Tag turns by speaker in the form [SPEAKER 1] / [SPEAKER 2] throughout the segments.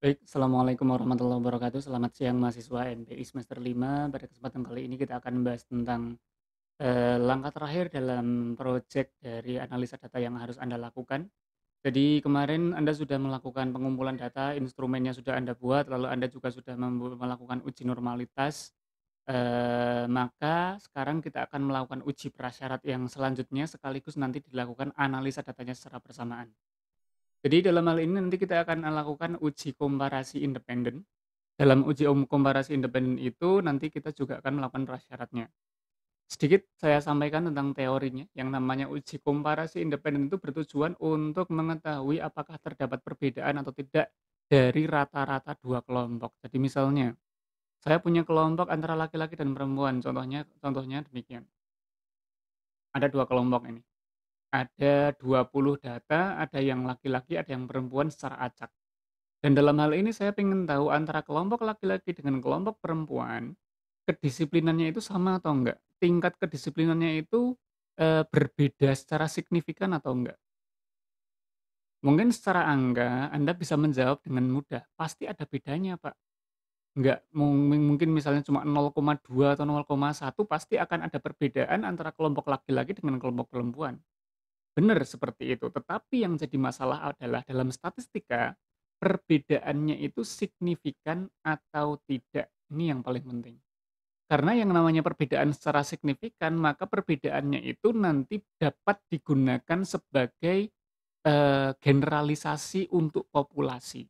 [SPEAKER 1] Baik, Assalamualaikum warahmatullahi wabarakatuh. Selamat siang mahasiswa MPI semester 5. Pada kesempatan kali ini kita akan membahas tentang langkah terakhir dalam proyek dari analisa data yang harus Anda lakukan. Jadi kemarin Anda sudah melakukan pengumpulan data, instrumennya sudah Anda buat, lalu Anda juga sudah melakukan uji normalitas. Maka sekarang kita akan melakukan uji prasyarat yang selanjutnya sekaligus nanti dilakukan analisa datanya secara bersamaan. Jadi dalam hal ini nanti kita akan lakukan uji komparasi independen. Dalam uji komparasi independen itu nanti kita juga akan melakukan prasyaratnya. Sedikit saya sampaikan tentang teorinya. Yang namanya uji komparasi independen itu bertujuan untuk mengetahui apakah terdapat perbedaan atau tidak dari rata-rata dua kelompok. Jadi misalnya, saya punya kelompok antara laki-laki dan perempuan. Contohnya demikian. Ada dua kelompok ini. Ada 20 data, ada yang laki-laki, ada yang perempuan secara acak. Dan dalam hal ini saya ingin tahu antara kelompok laki-laki dengan kelompok perempuan, kedisiplinannya itu sama atau enggak? Tingkat kedisiplinannya itu, berbeda secara signifikan atau enggak? Mungkin secara angka Anda bisa menjawab dengan mudah, pasti ada bedanya, Pak. Enggak mungkin misalnya cuma 0,2 atau 0,1 pasti akan ada perbedaan antara kelompok laki-laki dengan kelompok perempuan. Benar seperti itu, tetapi yang jadi masalah adalah dalam statistika, perbedaannya itu signifikan atau tidak. Ini yang paling penting. Karena yang namanya perbedaan secara signifikan, maka perbedaannya itu nanti dapat digunakan sebagai generalisasi untuk populasi.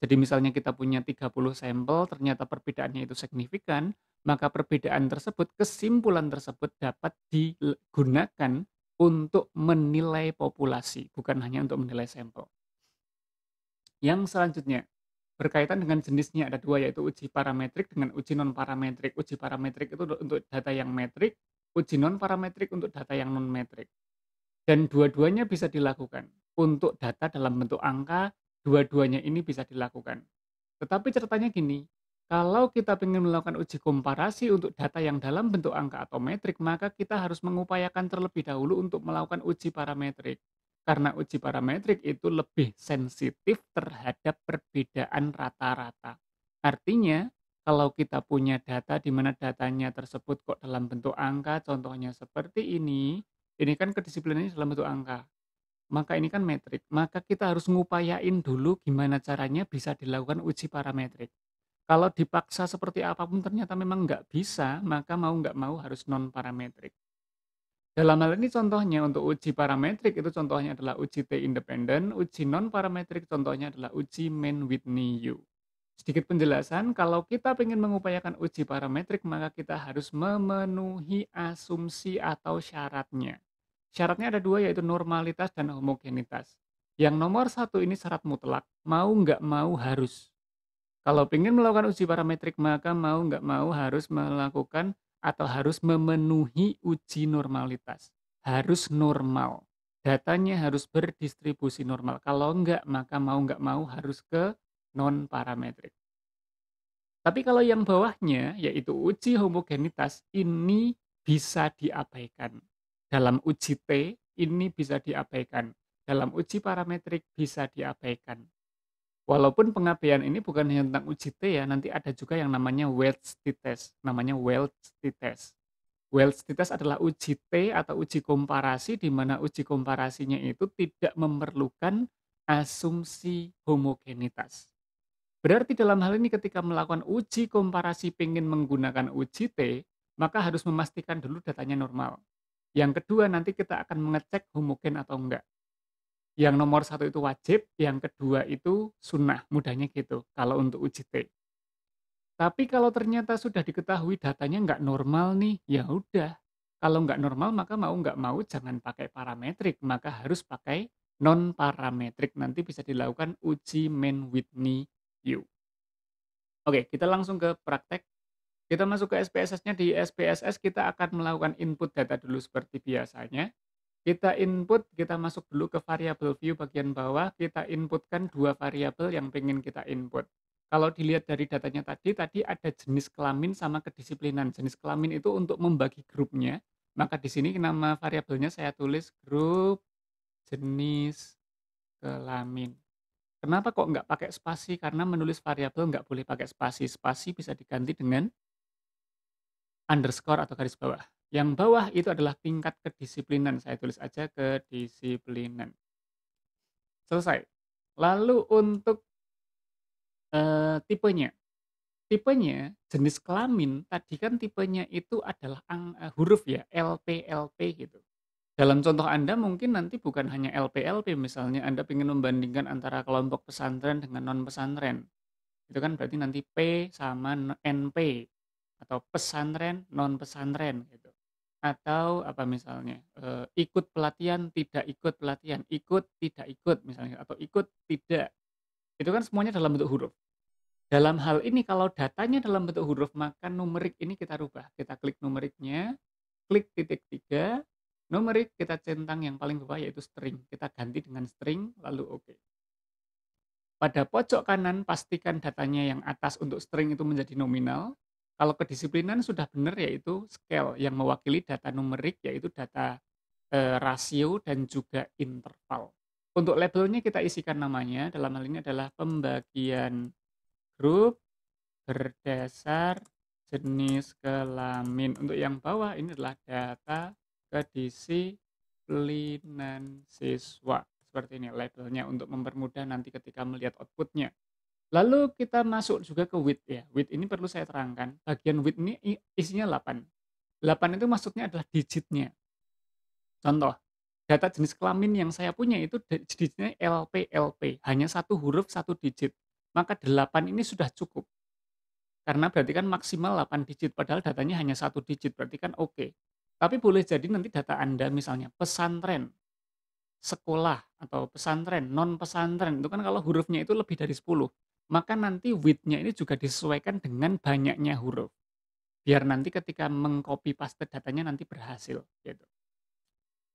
[SPEAKER 1] Jadi misalnya kita punya 30 sampel, ternyata perbedaannya itu signifikan, maka perbedaan tersebut, kesimpulan tersebut dapat digunakan untuk menilai populasi, bukan hanya untuk menilai sampel. Yang selanjutnya, berkaitan dengan jenisnya ada dua, yaitu uji parametrik dengan uji non parametrik. Uji parametrik itu untuk data yang metrik, uji non parametrik untuk data yang non metrik. Dan dua-duanya bisa dilakukan. Untuk data dalam bentuk angka, dua-duanya ini bisa dilakukan. Tetapi ceritanya gini, kalau kita ingin melakukan uji komparasi untuk data yang dalam bentuk angka atau metrik, maka kita harus mengupayakan terlebih dahulu untuk melakukan uji parametrik. Karena uji parametrik itu lebih sensitif terhadap perbedaan rata-rata. Artinya, kalau kita punya data di mana datanya tersebut kok dalam bentuk angka, contohnya seperti ini kan kedisiplinannya dalam bentuk angka. Maka ini kan metrik, maka kita harus ngupayain dulu gimana caranya bisa dilakukan uji parametrik. Kalau dipaksa seperti apapun ternyata memang nggak bisa, maka mau nggak mau harus non parametrik. Dalam hal ini contohnya untuk uji parametrik itu contohnya adalah uji T independen, uji non parametrik contohnya adalah uji Mann-Whitney U. Sedikit penjelasan, kalau kita ingin mengupayakan uji parametrik maka kita harus memenuhi asumsi atau syaratnya. Syaratnya ada dua, yaitu normalitas dan homogenitas. Yang nomor satu ini syarat mutlak, mau nggak mau harus. Kalau ingin melakukan uji parametrik maka mau nggak mau harus melakukan atau harus memenuhi uji normalitas. Harus normal. Datanya harus berdistribusi normal. Kalau enggak, maka mau nggak mau harus ke non parametrik. Tapi kalau yang bawahnya, yaitu uji homogenitas, ini bisa diabaikan. Dalam uji T, ini bisa diabaikan. Dalam uji parametrik bisa diabaikan. Walaupun pengabaian ini bukan hanya tentang uji T ya, nanti ada juga yang namanya Wedge test. Namanya Wedge test. Wedge test adalah uji T atau uji komparasi, di mana uji komparasinya itu tidak memerlukan asumsi homogenitas. Berarti dalam hal ini ketika melakukan uji komparasi pengen menggunakan uji T, maka harus memastikan dulu datanya normal. Yang kedua nanti kita akan mengecek homogen atau enggak. Yang nomor satu itu wajib, yang kedua itu sunnah, mudahnya gitu kalau untuk uji T. Tapi kalau ternyata sudah diketahui datanya nggak normal nih, ya udah. Kalau nggak normal maka mau nggak mau jangan pakai parametrik, maka harus pakai non parametrik. Nanti bisa dilakukan uji Mann-Whitney U. Oke, kita langsung ke praktek. Kita masuk ke SPSS-nya. Di SPSS kita akan melakukan input data dulu seperti biasanya. Kita input, kita masuk dulu ke variabel view bagian bawah, kita inputkan dua variabel yang pengen kita input. Kalau dilihat dari datanya tadi ada jenis kelamin sama kedisiplinan. Jenis kelamin itu untuk membagi grupnya, maka di sini nama variabelnya saya tulis grup jenis kelamin. Kenapa kok nggak pakai spasi? Karena menulis variabel nggak boleh pakai spasi. Spasi bisa diganti dengan underscore atau garis bawah. Yang bawah itu adalah tingkat kedisiplinan. Saya tulis aja kedisiplinan. Selesai. Lalu untuk tipenya. Tipenya, jenis kelamin, tadi kan tipenya itu adalah huruf ya, LP, LP gitu. Dalam contoh Anda mungkin nanti bukan hanya LP, LP, misalnya Anda ingin membandingkan antara kelompok pesantren dengan non-pesantren. Itu kan berarti nanti P sama NP, atau pesantren, non-pesantren gitu. Atau apa misalnya, ikut pelatihan, tidak ikut pelatihan, ikut, tidak ikut misalnya, atau ikut, tidak. Itu kan semuanya dalam bentuk huruf. Dalam hal ini kalau datanya dalam bentuk huruf, maka numerik ini kita rubah. Kita klik numeriknya, klik titik 3, numerik kita centang yang paling bawah yaitu string. Kita ganti dengan string, lalu oke. Pada pojok kanan, pastikan datanya yang atas untuk string itu menjadi nominal. Kalau kedisiplinan sudah benar yaitu scale yang mewakili data numerik yaitu data rasio dan juga interval. Untuk labelnya kita isikan namanya, dalam hal ini adalah pembagian grup berdasar jenis kelamin. Untuk yang bawah ini adalah data kedisiplinan siswa. Seperti ini labelnya untuk mempermudah nanti ketika melihat outputnya. Lalu kita masuk juga ke width ya. Width ini perlu saya terangkan. Bagian width ini isinya 8. 8 itu maksudnya adalah digitnya. Contoh, data jenis kelamin yang saya punya itu digitnya LP, LP. Hanya satu huruf, satu digit. Maka 8 ini sudah cukup. Karena berarti kan maksimal 8 digit, padahal datanya hanya satu digit, berarti kan oke. Tapi boleh jadi nanti data Anda misalnya pesantren, sekolah, atau pesantren, non pesantren, itu kan kalau hurufnya itu lebih dari 10, maka nanti width-nya ini juga disesuaikan dengan banyaknya huruf. Biar nanti ketika mengcopy paste datanya nanti berhasil gitu.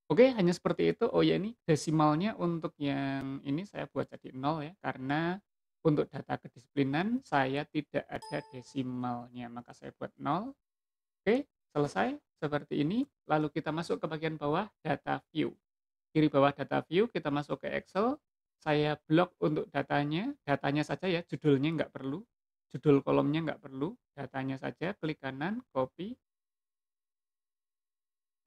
[SPEAKER 1] Oke, hanya seperti itu. Oh ya, ini desimalnya untuk yang ini saya buat jadi 0 ya, karena untuk data kedisiplinan saya tidak ada desimalnya, maka saya buat 0. Oke, selesai seperti ini. Lalu kita masuk ke bagian bawah, data view. Kiri bawah data view, kita masuk ke Excel. Saya blok untuk datanya saja ya, judulnya nggak perlu. Judul kolomnya nggak perlu, datanya saja, klik kanan, copy.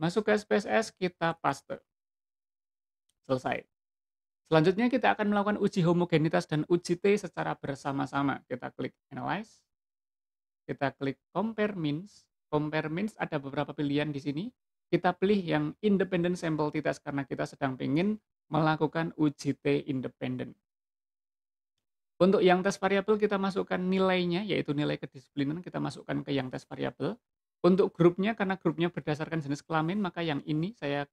[SPEAKER 1] Masuk ke SPSS, kita paste. Selesai. Selanjutnya kita akan melakukan uji homogenitas dan uji T secara bersama-sama. Kita klik Analyze, kita klik Compare Means. Compare Means ada beberapa pilihan di sini. Kita pilih yang Independent Sample T-Test karena kita sedang ingin melakukan uji T independen. Untuk yang tes variabel kita masukkan nilainya, yaitu nilai kedisiplinan, kita masukkan ke yang tes variabel. Untuk grupnya, karena grupnya berdasarkan jenis kelamin, maka yang ini saya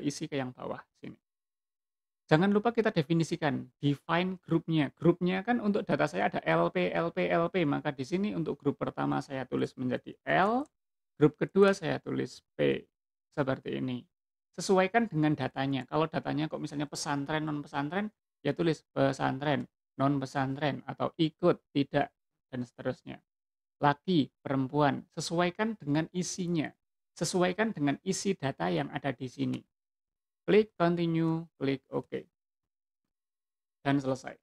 [SPEAKER 1] isi ke yang bawah sini. Jangan lupa kita definisikan, define grupnya. Grupnya kan untuk data saya ada LP, LP, LP. Maka di sini untuk grup pertama saya tulis menjadi L, grup kedua saya tulis P. Seperti ini. Sesuaikan dengan datanya. Kalau datanya kok misalnya pesantren, non pesantren, ya tulis pesantren, non pesantren, atau ikut, tidak, dan seterusnya. Laki, perempuan, sesuaikan dengan isinya. Sesuaikan dengan isi data yang ada di sini. Klik continue, klik OK. Dan selesai.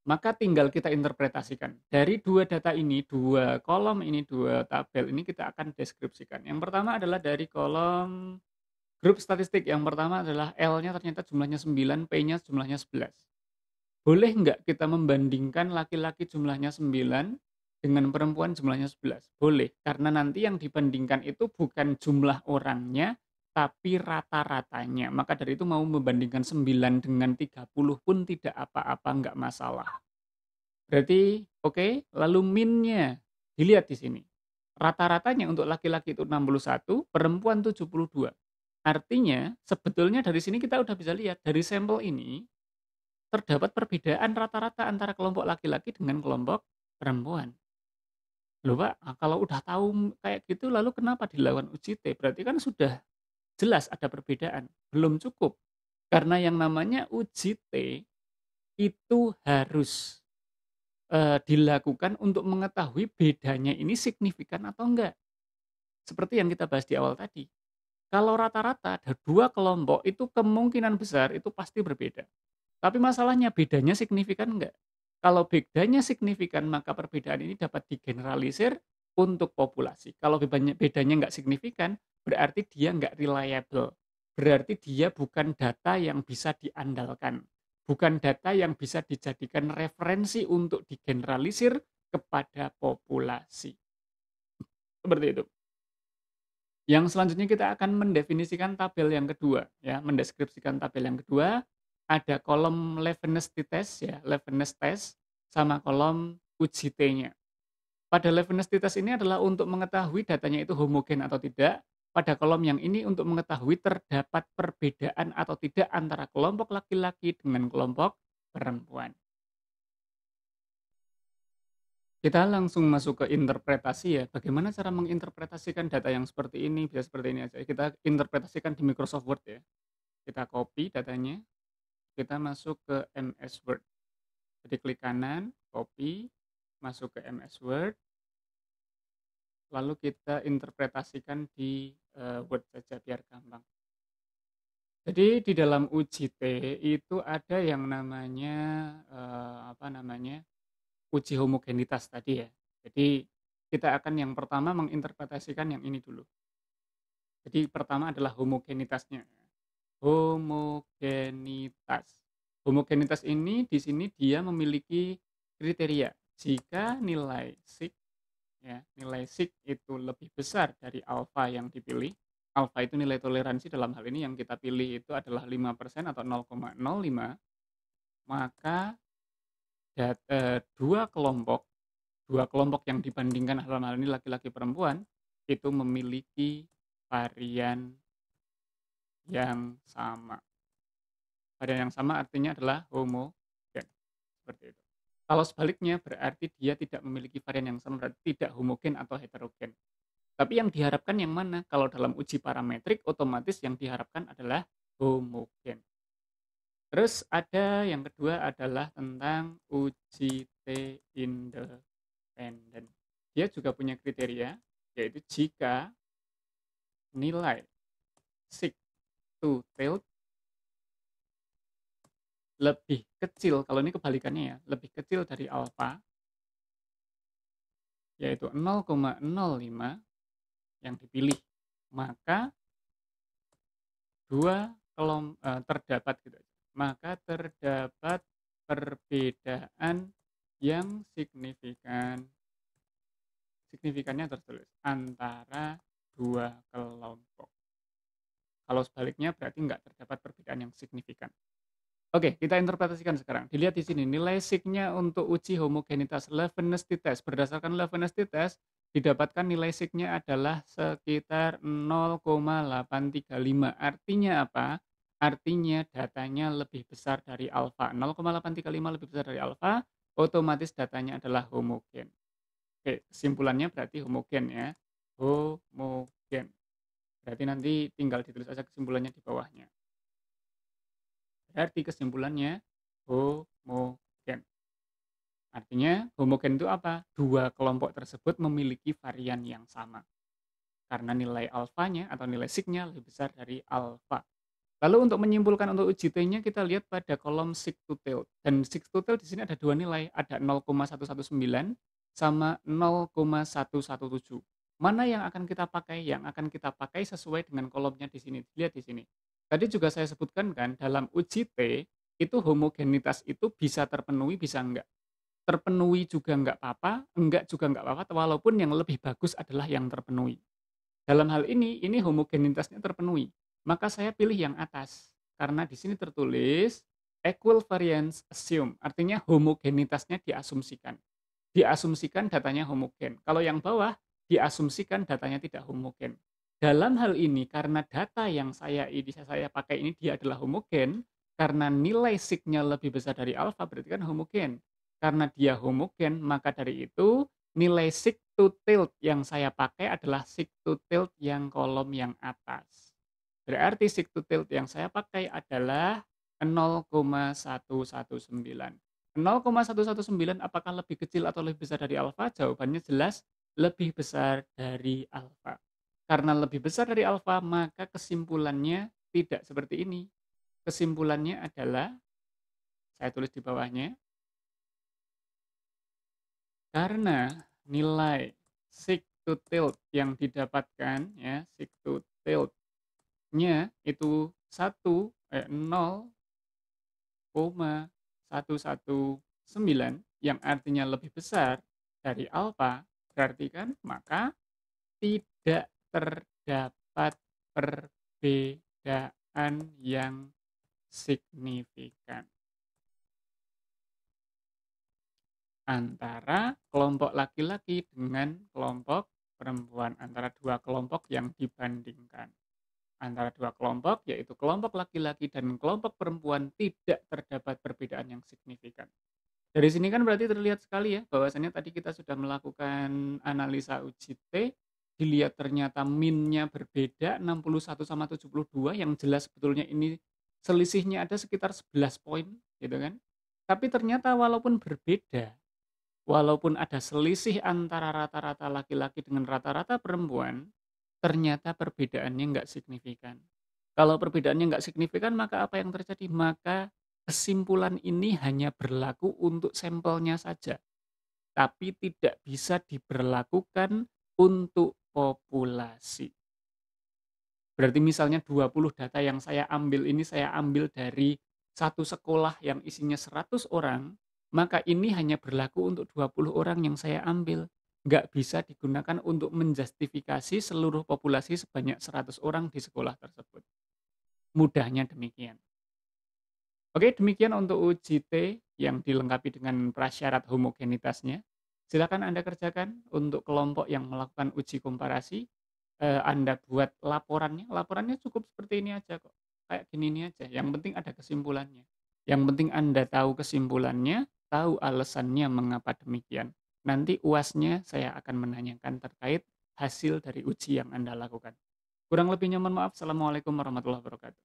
[SPEAKER 1] Maka tinggal kita interpretasikan. Dari dua data ini, dua kolom ini, dua tabel ini kita akan deskripsikan. Yang pertama adalah dari kolom grup statistik. Yang pertama adalah L-nya ternyata jumlahnya 9, P-nya jumlahnya 11. Boleh nggak kita membandingkan laki-laki jumlahnya 9 dengan perempuan jumlahnya 11? Boleh, karena nanti yang dibandingkan itu bukan jumlah orangnya, tapi rata-ratanya. Maka dari itu mau membandingkan 9 dengan 30 pun tidak apa-apa, nggak masalah. Berarti oke, lalu min-nya dilihat di sini. Rata-ratanya untuk laki-laki itu 61, perempuan 72. Artinya sebetulnya dari sini kita udah bisa lihat, dari sampel ini terdapat perbedaan rata-rata antara kelompok laki-laki dengan kelompok perempuan. Loh Pak, kalau udah tahu kayak gitu lalu kenapa dilakukan uji T? Berarti kan sudah jelas ada perbedaan. Belum cukup. Karena yang namanya uji T itu harus dilakukan untuk mengetahui bedanya ini signifikan atau enggak. Seperti yang kita bahas di awal tadi. Kalau rata-rata ada dua kelompok itu kemungkinan besar itu pasti berbeda. Tapi masalahnya bedanya signifikan enggak? Kalau bedanya signifikan, maka perbedaan ini dapat digeneralisir untuk populasi. Kalau bedanya enggak signifikan, berarti dia enggak reliable. Berarti dia bukan data yang bisa diandalkan. Bukan data yang bisa dijadikan referensi untuk digeneralisir kepada populasi. Seperti itu. Yang selanjutnya kita akan mendefinisikan tabel yang kedua, ya, mendeskripsikan tabel yang kedua, ada kolom Levenes test ya, Levenes test sama kolom uji T-nya. Pada Levenes test ini adalah untuk mengetahui datanya itu homogen atau tidak. Pada kolom yang ini untuk mengetahui terdapat perbedaan atau tidak antara kelompok laki-laki dengan kelompok perempuan. Kita langsung masuk ke interpretasi ya. Bagaimana cara menginterpretasikan data yang seperti ini? Bisa seperti ini aja. Kita interpretasikan di Microsoft Word ya. Kita copy datanya, kita masuk ke MS Word. Jadi klik kanan, copy, masuk ke MS Word, lalu kita interpretasikan di Word saja biar gampang. Jadi di dalam uji T itu ada yang namanya uji homogenitas tadi ya. Jadi kita akan yang pertama menginterpretasikan yang ini dulu. Jadi pertama adalah homogenitasnya. Homogenitas. Homogenitas ini di sini dia memiliki kriteria. Jika nilai sig ya, nilai sig itu lebih besar dari alfa yang dipilih. Alfa itu nilai toleransi, dalam hal ini yang kita pilih itu adalah 5% atau 0,05, maka dua kelompok yang dibandingkan dalam hal ini laki-laki perempuan itu memiliki varian yang sama. Varian yang sama artinya adalah homogen. Seperti itu. Kalau sebaliknya berarti dia tidak memiliki varian yang sama, berarti tidak homogen atau heterogen. Tapi yang diharapkan yang mana? Kalau dalam uji parametrik otomatis yang diharapkan adalah homogen. Terus ada yang kedua adalah tentang uji T independen. Dia juga punya kriteria, yaitu jika nilai sig to tail lebih kecil, kalau ini kebalikannya ya, lebih kecil dari alfa, yaitu 0,05 yang dipilih, maka terdapat gitu, maka terdapat perbedaan yang signifikan. Signifikannya tertulis antara dua kelompok. Kalau sebaliknya berarti nggak terdapat perbedaan yang signifikan. Oke, kita interpretasikan sekarang. Dilihat di sini, nilai sig-nya untuk uji homogenitas Levenes test. Berdasarkan Levenes test, didapatkan nilai sig-nya adalah sekitar 0,835. Artinya apa? Artinya datanya lebih besar dari alfa. 0,835 lebih besar dari alfa, otomatis datanya adalah homogen. Oke, kesimpulannya berarti homogen ya. Homogen. Berarti nanti tinggal ditulis aja kesimpulannya di bawahnya. Berarti kesimpulannya homogen. Artinya homogen itu apa? Dua kelompok tersebut memiliki varian yang sama. Karena nilai alfanya atau nilai sig-nya lebih besar dari alfa. Lalu untuk menyimpulkan untuk uji T-nya kita lihat pada kolom sig to tail. Dan sig to tail di sini ada dua nilai, ada 0,119 sama 0,117. Mana yang akan kita pakai? Yang akan kita pakai sesuai dengan kolomnya di sini. Lihat di sini. Tadi juga saya sebutkan kan, dalam uji T, itu homogenitas itu bisa terpenuhi, bisa enggak. Terpenuhi juga enggak apa-apa, enggak juga enggak apa-apa, walaupun yang lebih bagus adalah yang terpenuhi. Dalam hal ini homogenitasnya terpenuhi. Maka saya pilih yang atas, karena di sini tertulis equal variance assume, artinya homogenitasnya diasumsikan. Diasumsikan datanya homogen. Kalau yang bawah, diasumsikan datanya tidak homogen. Dalam hal ini, karena data yang saya pakai ini dia adalah homogen, karena nilai sig-nya lebih besar dari alfa, berarti kan homogen. Karena dia homogen, maka dari itu nilai sig to tilt yang saya pakai adalah sig to tilt yang kolom yang atas. Berarti sig to tilt yang saya pakai adalah 0,119. 0,119 apakah lebih kecil atau lebih besar dari alfa? Jawabannya jelas lebih besar dari alfa. Karena lebih besar dari alfa, maka kesimpulannya tidak seperti ini. Kesimpulannya adalah Saya tulis di bawahnya. Karena nilai seek to tilt yang didapatkan ya, seek to tilt-nya itu 0,119 yang artinya lebih besar dari alfa, berarti kan maka tidak terdapat perbedaan yang signifikan antara kelompok laki-laki dengan kelompok perempuan, antara dua kelompok yang dibandingkan. Antara dua kelompok, yaitu kelompok laki-laki dan kelompok perempuan, tidak terdapat perbedaan yang signifikan. Dari sini kan berarti terlihat sekali ya, bahwasannya tadi kita sudah melakukan analisa uji T, dilihat ternyata minnya berbeda 61 sama 72, yang jelas sebetulnya ini selisihnya ada sekitar 11 poin gitu kan. Tapi ternyata walaupun berbeda, walaupun ada selisih antara rata-rata laki-laki dengan rata-rata perempuan, ternyata perbedaannya nggak signifikan. Kalau perbedaannya nggak signifikan, maka apa yang terjadi? Maka kesimpulan ini hanya berlaku untuk sampelnya saja, tapi tidak bisa diberlakukan untuk populasi. Berarti misalnya 20 data yang saya ambil ini saya ambil dari satu sekolah yang isinya 100 orang, maka ini hanya berlaku untuk 20 orang yang saya ambil. Nggak bisa digunakan untuk menjustifikasi seluruh populasi sebanyak 100 orang di sekolah tersebut. Mudahnya demikian. Oke, demikian untuk uji T yang dilengkapi dengan prasyarat homogenitasnya. Silakan Anda kerjakan untuk kelompok yang melakukan uji komparasi. Anda buat laporannya cukup seperti ini aja kok. Kayak gini ini aja, yang penting ada kesimpulannya. Yang penting Anda tahu kesimpulannya, tahu alasannya mengapa demikian. Nanti UASnya saya akan menanyakan terkait hasil dari uji yang Anda lakukan. Kurang lebihnya mohon maaf. Assalamualaikum warahmatullahi wabarakatuh.